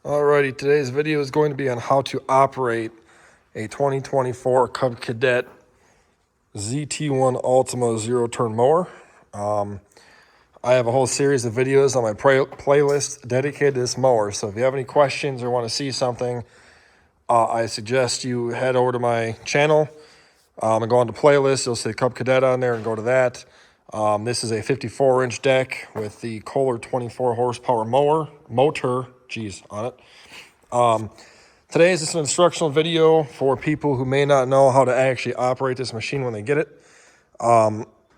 Alrighty, today's video is going to be on how to operate a 2024 Cadet ZT1 Ultima zero-turn mower. I have a whole series of videos on my playlist dedicated to this mower, so if you have any questions or want to see something, I suggest you head over to my channel and go on to playlist. You'll see Cub Cadet on there and go to that. This is a 54-inch deck with the Kohler 24 horsepower motor on it. Today is just an instructional video for people who may not know how to actually operate this machine when they get it.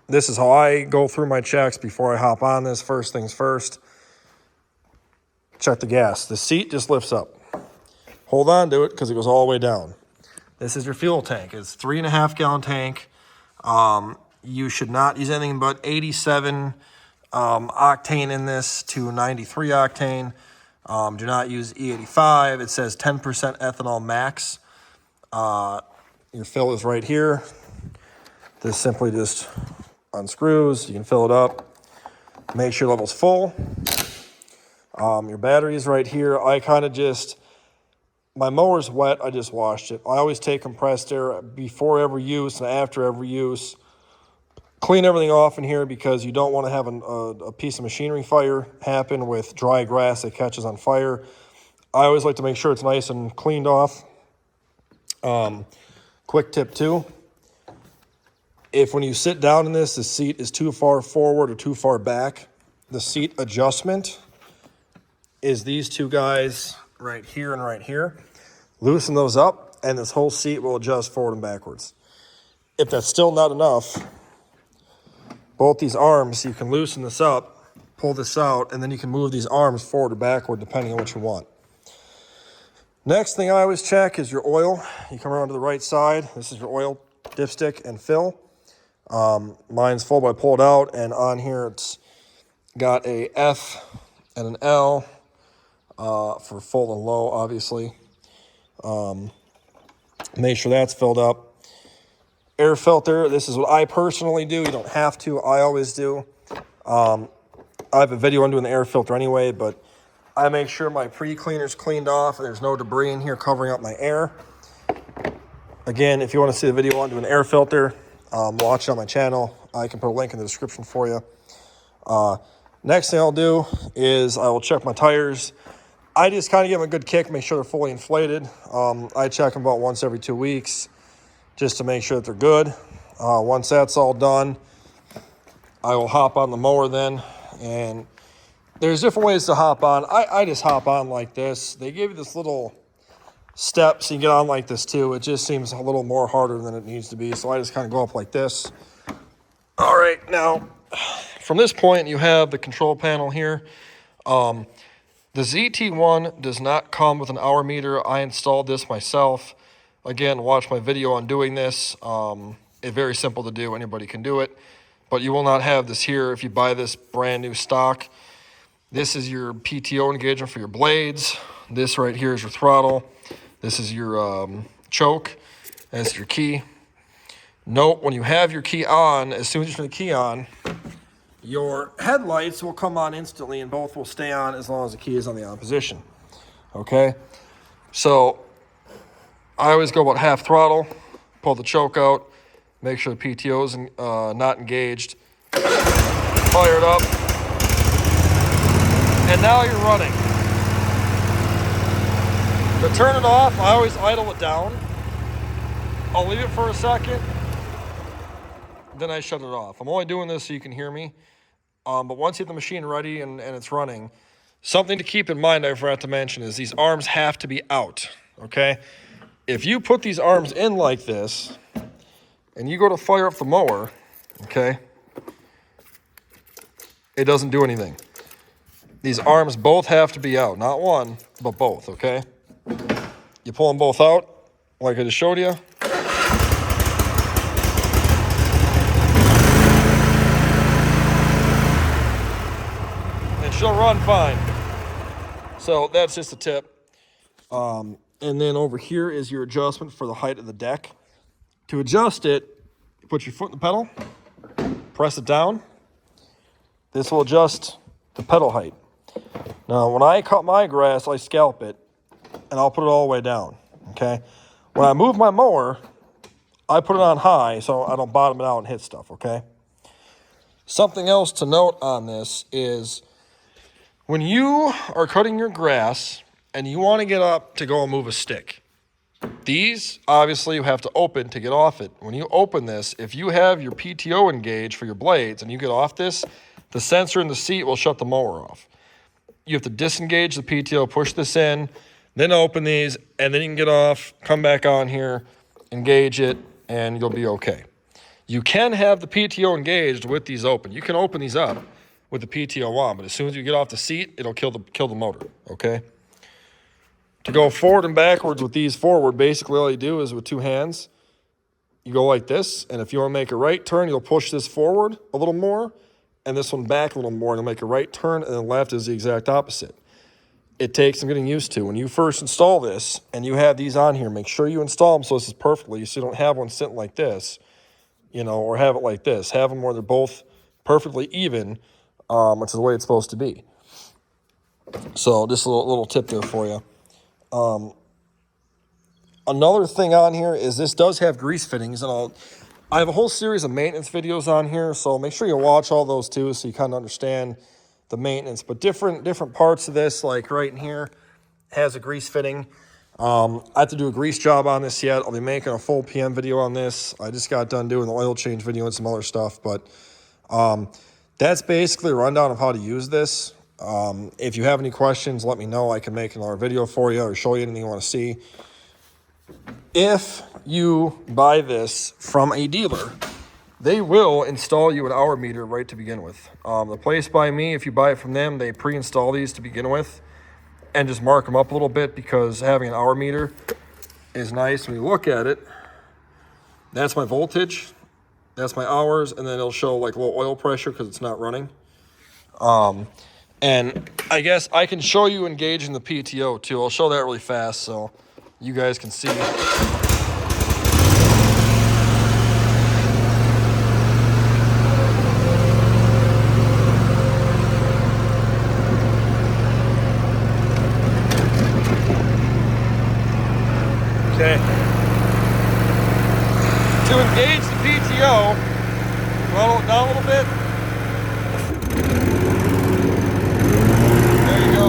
This is how I go through my checks before I hop on this. First things first, check the gas. The seat just lifts up. Hold on to it because it goes all the way down. This is your fuel tank. It's 3.5 gallon tank. You should not use anything but 87 octane in this to 93 octane. Do not use E85. It says 10% ethanol max. Your fill is right here. This simply just unscrews. You can fill it up. Make sure your level's full. Your battery is right here. My mower's wet. I just washed it. I always take compressed air before every use and after every use. Clean everything off in here because you don't want to have a piece of machinery fire happen with dry grass that catches on fire. I always like to make sure it's nice and cleaned off. Quick tip too, if when you sit down in this, the seat is too far forward or too far back, the seat adjustment is these two guys right here and right here. Loosen those up and this whole seat will adjust forward and backwards. If that's still not enough, both these arms, you can loosen this up, pull this out, and then you can move these arms forward or backward depending on what you want. Next thing I always check is your oil. You come around to the right side. This is your oil dipstick and fill. Mine's full, but I pull it out, and on here it's got a F and an L for full and low, obviously. Make sure that's filled up. Air filter, this is what I personally do. You don't have to. I always do. I have a video on doing the air filter anyway, but I make sure my pre-cleaner's cleaned off and there's no debris in here covering up my air. Again, if you want to see the video on doing the air filter, watch it on my channel. I can put a link in the description for you. Next thing I'll do is I will check my tires. I just kind of give them a good kick, make sure they're fully inflated. I check them about once every 2 weeks. Just to make sure that they're good. Once that's all done, I will hop on the mower then. And there's different ways to hop on. I just hop on like this. They give you this little step so you get on like this too. It just seems a little more harder than it needs to be. So I just kind of go up like this. All right, now from this point you have the control panel here. The ZT1 does not come with an hour meter. I installed this myself. Again, watch my video on doing this. It's very simple to do. Anybody can do it. But you will not have this here if you buy this brand new stock. This is your PTO engagement for your blades. This right here is your throttle. This is your choke. And this is your key. Note, when you have your key on, as soon as you turn the key on, your headlights will come on instantly and both will stay on as long as the key is on the on position. Okay? So I always go about half throttle, pull the choke out, make sure the PTO is not engaged, fire it up, and now you're running. To turn it off, I always idle it down. I'll leave it for a second, then I shut it off. I'm only doing this so you can hear me, but once you have the machine ready and it's running, something to keep in mind I forgot to mention is these arms have to be out, okay? If you put these arms in like this, and you go to fire up the mower, okay, it doesn't do anything. These arms both have to be out, not one, but both, okay? You pull them both out, like I just showed you. And she'll run fine. So that's just a tip. And then over here is your adjustment for the height of the deck. To adjust it, you put your foot in the pedal, press it down. This will adjust the pedal height. Now, when I cut my grass, I scalp it, and I'll put it all the way down, okay? When I move my mower, I put it on high so I don't bottom it out and hit stuff, okay? Something else to note on this is when you are cutting your grass and you want to get up to go and move a stick, these obviously you have to open to get off it. When you open this, if you have your PTO engaged for your blades and you get off this, the sensor in the seat will shut the mower off. You have to disengage the PTO, push this in, then open these, and then you can get off, come back on here, engage it, and you'll be okay. You can have the PTO engaged with these open. You can open these up with the PTO on, but as soon as you get off the seat, it'll kill the motor, okay? To go forward and backwards with these forward, basically all you do is with two hands, you go like this, and if you want to make a right turn, you'll push this forward a little more, and this one back a little more, and you'll make a right turn, and then left is the exact opposite. It takes some getting used to. When you first install this, and you have these on here, make sure you install them so this is perfectly, so you don't have one sitting like this, or have it like this. Have them where they're both perfectly even, which is the way it's supposed to be. So just a little tip there for you. Another thing on here is this does have grease fittings, and I have a whole series of maintenance videos on here, so make sure you watch all those too so you kind of understand the maintenance. But different parts of this, like right in here, has a grease fitting. I have to do a grease job on this yet. I'll be making a full PM video on this. I just got done doing the oil change video and some other stuff, but that's basically a rundown of how to use this. If you have any questions, let me know. I can make another video for you or show you anything you want to see. If you buy this from a dealer, they will install you an hour meter right to begin with. The place by me, if you buy it from them, they pre-install these to begin with and just mark them up a little bit, because having an hour meter is nice. When you look at it, that's my voltage, that's my hours, and then it'll show like low oil pressure because it's not running. And I guess I can show you engaging the PTO too. I'll show that really fast so you guys can see. Okay. To engage the PTO, roll it down a little bit. There you go.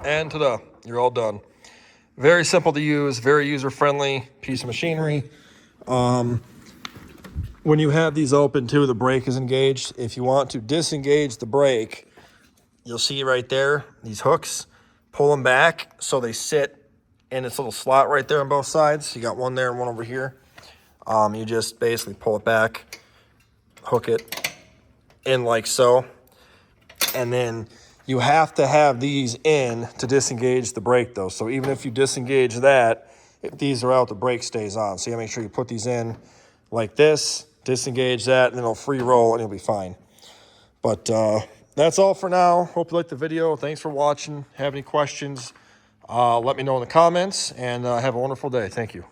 And ta-da, you're all done. Very simple to use, very user-friendly piece of machinery. When you have these open too, the brake is engaged. If you want to disengage the brake, you'll see right there, these hooks, pull them back so they sit in this little slot right there on both sides. You got one there and one over here. You just basically pull it back, hook it in like so, and then you have to have these in to disengage the brake though. So even if you disengage that, if these are out, the brake stays on. So you gotta make sure you put these in like this, disengage that, and then it'll free roll and you'll be fine. But that's all for now. Hope you liked the video. Thanks for watching. Have any questions, let me know in the comments, and have a wonderful day. Thank you.